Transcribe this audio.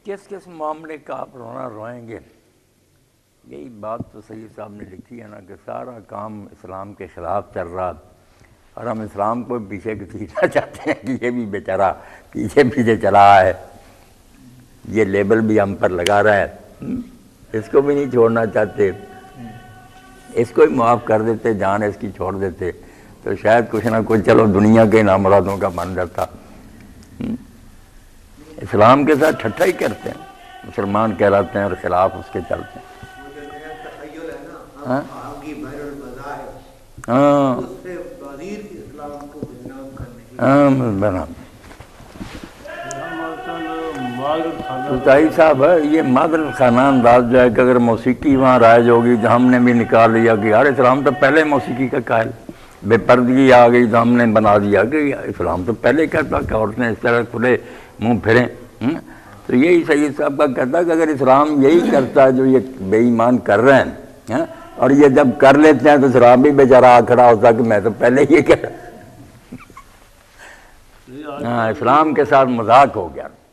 کس کس معاملے کا آپ رونا روئیں گے؟ یہی بات تو سید صاحب نے لکھی ہے نا کہ سارا کام اسلام کے خلاف چل رہا اور ہم اسلام کو پیچھے کھینچنا چاہتے ہیں کہ یہ بھی بیچارہ پیچھے پیچھے چلا ہے، یہ لیبل بھی ہم پر لگا رہا ہے، اس کو بھی نہیں چھوڑنا چاہتے، اس کو ہی معاف کر دیتے، جان اس کی چھوڑ دیتے تو شاید کچھ نہ کچھ چلو دنیا کے نامرادوں کا بن جاتا۔ اسلام کے ساتھ ٹھٹھا ہی کرتے ہیں، مسلمان کہلاتے ہیں اور خلاف اس کے چلتے ہیں۔ ہاں بنا سوتائی صاحب یہ مادر خانہ انداز جو ہے کہ اگر موسیقی وہاں رائج ہوگی تو ہم نے بھی نکال لیا کہ یار اسلام تو پہلے موسیقی کا قائل، بے پردگی آ گئی تو ہم نے بنا دیا کہ اسلام تو پہلے کہتا کہ عورتیں اس طرح کھلے منہ پھریں۔ تو یہی سید صاحب کا کہتا کہ اگر اسلام یہی کرتا جو یہ بے ایمان کر رہے ہیں اور یہ جب کر لیتے ہیں تو اسلام بھی بیچارہ آ کھڑا ہوتا کہ میں تو پہلے یہ کہہ رہا، اسلام کے ساتھ مذاق ہو گیا۔